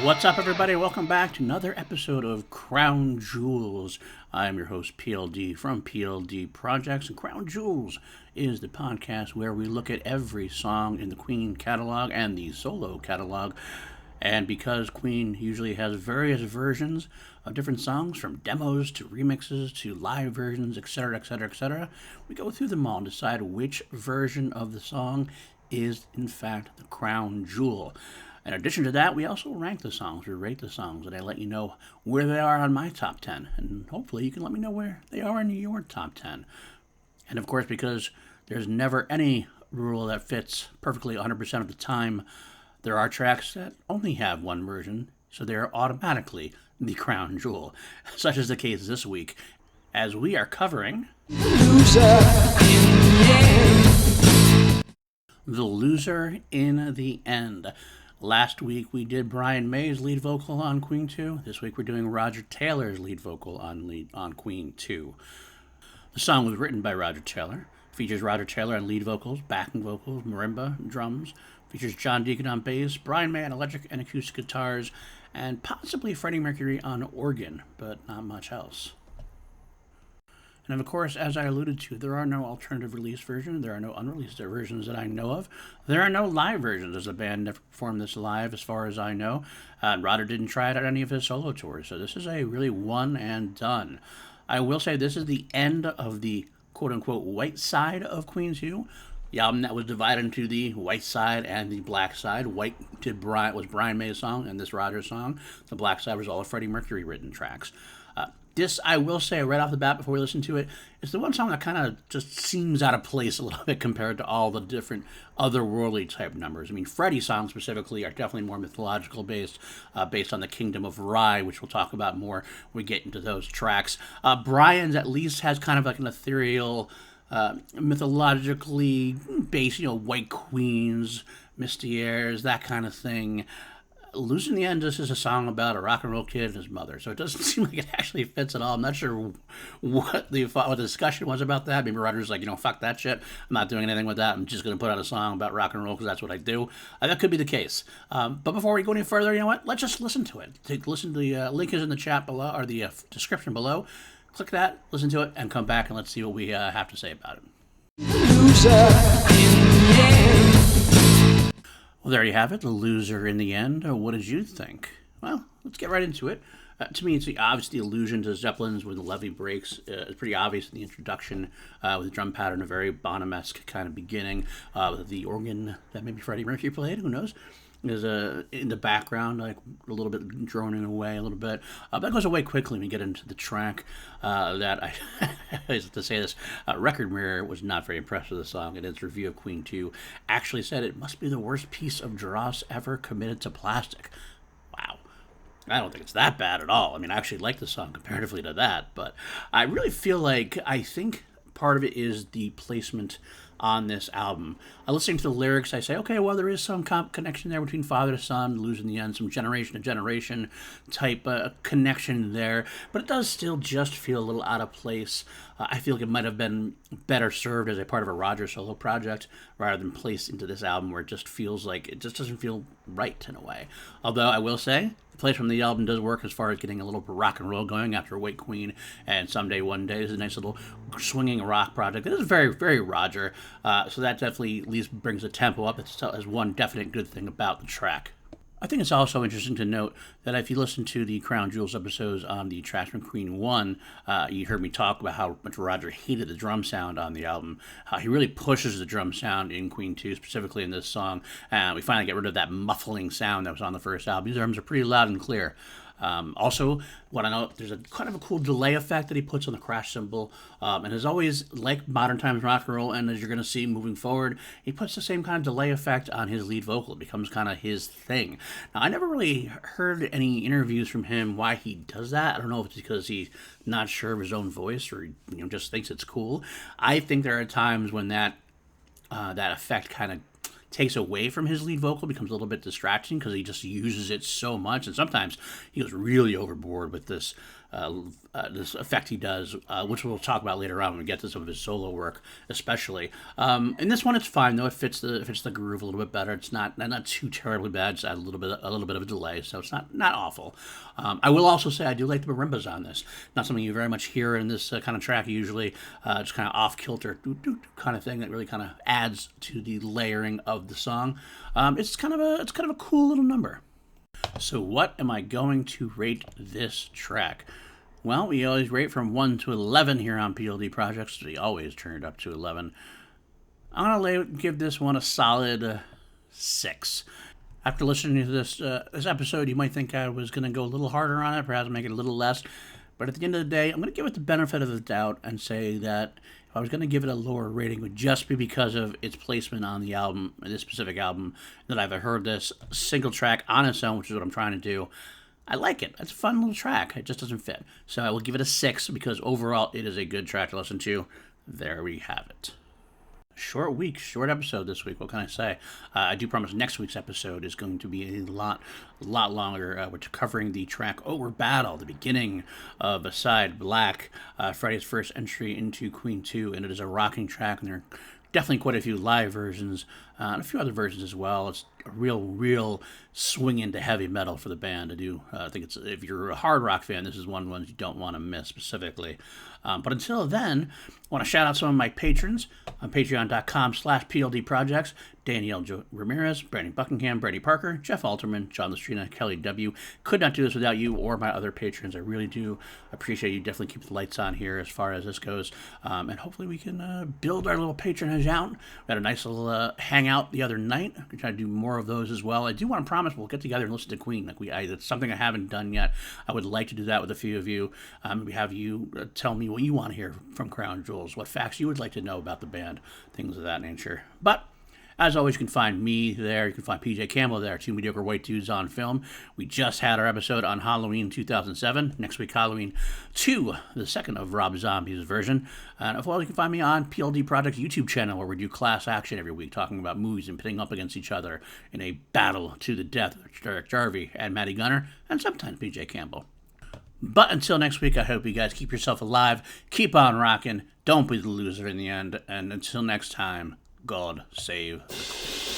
What's up, everybody? Welcome back to another episode of Crown Jewels. I'm your host, PLD, from PLD Projects, and Crown Jewels is the podcast where we look at every song in the Queen catalog and the solo catalog. And because Queen usually has various versions of different songs, from demos to remixes to live versions, etc., etc., etc., we go through them all and decide which version of the song is, in fact, the crown jewel. In addition to that, we also rank the songs, we rate the songs, and I let you know where they are on my top 10. And hopefully you can let me know where they are in your top 10. And of course, because there's never any rule that fits perfectly 100% of the time, there are tracks that only have one version, so they're automatically the crown jewel. Such is the case this week, as we are covering The Loser in the End. Last week we did Brian May's lead vocal on Queen 2. This week we're doing Roger Taylor's lead vocal on Queen 2. The song was written by Roger Taylor. Features Roger Taylor on lead vocals, backing vocals, marimba, drums. Features John Deacon on bass, Brian May on electric and acoustic guitars, and possibly Freddie Mercury on organ, but not much else. And of course, as I alluded to, there are no alternative release versions. There are no unreleased versions that I know of. There are no live versions, as the band never performed this live, as far as I know. Roger didn't try it at any of his solo tours, so this is a really one and done. I will say this is the end of the quote-unquote white side of Queen 2. The album that was divided into the white side and the black side. White was Brian May's song and this Roger song. The black side was all of Freddie Mercury written tracks. This, I will say right off the bat before we listen to it, is the one song that kind of just seems out of place a little bit compared to all the different otherworldly type numbers. I mean, Freddie's songs specifically are definitely more mythological based on the Kingdom of Rye, which we'll talk about more when we get into those tracks. Brian's at least has kind of like an ethereal, mythologically based, white queens, misty airs, that kind of thing. Losing the End, this is a song about a rock and roll kid and his mother, so it doesn't seem like it actually fits at all. I'm not sure what the discussion was about that. Maybe Roger's like, fuck that shit. I'm not doing anything with that. I'm just going to put out a song about rock and roll because that's what I do. That could be the case. But before we go any further, you know what? Let's just listen to it. Listen to the link is in the chat below, or the description below. Click that, listen to it, and come back and let's see what we have to say about it. Well, there you have it, The Loser in the End. What did you think? Well, let's get right into it. To me, it's obviously the allusion to Zeppelins when the levee breaks. It's pretty obvious in the introduction with the drum pattern, a very Bonham-esque kind of beginning. With the organ that maybe Freddie Mercury played, who knows? Is in the background, like a little bit droning away a little bit. That goes away quickly when we get into the track. That I have to say this, Record Mirror was not very impressed with the song. In its review of Queen 2, actually said it must be the worst piece of dross ever committed to plastic. Wow. I don't think it's that bad at all. I mean, I actually like the song comparatively to that, but I really feel like I think part of it is the placement on this album. Listening to the lyrics, I say, okay, well, there is some connection there between father to son, losing the end, some generation to generation type connection there, but it does still just feel a little out of place. I feel like it might have been better served as a part of a Roger solo project rather than placed into this album where it just feels like it just doesn't feel right in a way. Although I will say, the place from the album does work as far as getting a little rock and roll going after White Queen and Someday One Day is a nice little swinging rock project. It is very, very Roger, so that definitely at least brings the tempo up. It's one definite good thing about the track. I think it's also interesting to note that if you listen to the Crown Jewels episodes on the tracks from Queen 1, you heard me talk about how much Roger hated the drum sound on the album, how he really pushes the drum sound in Queen 2, specifically in this song. We finally get rid of that muffling sound that was on the first album. These drums are pretty loud and clear. Also, what I know, there's a kind of a cool delay effect that he puts on the crash cymbal, and as always, like modern times rock and roll, and as you're going to see moving forward, he puts the same kind of delay effect on his lead vocal. It becomes kind of his thing. Now, I never really heard any interviews from him why he does that. I don't know if it's because he's not sure of his own voice or just thinks it's cool. I think there are times when that effect kind of takes away from his lead vocal, becomes a little bit distracting because he just uses it so much, and sometimes he goes really overboard with this this effect he does, which we'll talk about later on when we get to some of his solo work, especially. In this one, it's fine though. It fits the groove a little bit better. It's not too terribly bad. It's a little bit of a delay, so it's not awful. I will also say I do like the marimbas on this. Not something you very much hear in this kind of track usually. Just kind of off kilter kind of thing that really kind of adds to the layering of the song. It's kind of a cool little number. So what am I going to rate this track? Well, we always rate from 1 to 11 here on PLD Projects. We always turn it up to 11. I'm going to give this one a solid 6. After listening to this episode, you might think I was going to go a little harder on it, perhaps make it a little less. But at the end of the day, I'm going to give it the benefit of the doubt and say that if I was going to give it a lower rating, it would just be because of its placement on the album, this specific album, that I've heard this single track on its own, which is what I'm trying to do. I like it. It's a fun little track. It just doesn't fit. So I will give it a 6 because overall it is a good track to listen to. There we have it. Short week, short episode this week. What can I say? I do promise next week's episode is going to be a lot longer. We're covering the track Over Battle, the beginning of Aside Black, Friday's first entry into Queen 2, and it is a rocking track, and there are definitely quite a few live versions, and a few other versions as well. It's a real swing into heavy metal for the band. I think it's, if you're a hard rock fan, this is one of the ones you don't want to miss specifically. But until then, I want to shout out some of my patrons on patreon.com/PLD Projects. Danielle Ramirez, Brandon Buckingham, Brady Parker, Jeff Alterman, John Lestrina, Kelly W. Could not do this without you or my other patrons. I really do appreciate you. Definitely keep the lights on here as far as this goes. And hopefully we can build our little patronage out. We had a nice little hangout the other night. We're trying to do more of those as well. I do want to promise we'll get together and listen to Queen. It's something I haven't done yet. I would like to do that with a few of you. Have you tell me what you want to hear from Crown Jewels, what facts you would like to know about the band, things of that nature. But as always, you can find me there. You can find PJ Campbell there, Two Mediocre White Dudes on Film. We just had our episode on Halloween 2007. Next week, Halloween 2, the second of Rob Zombie's version. And as well, you can find me on PLD Project's YouTube channel, where we do class action every week, talking about movies and pitting up against each other in a battle to the death with Derek Jarvie and Matty Gunner, and sometimes PJ Campbell. But until next week, I hope you guys keep yourself alive, keep on rocking, don't be the loser in the end, and until next time, God save the Queen.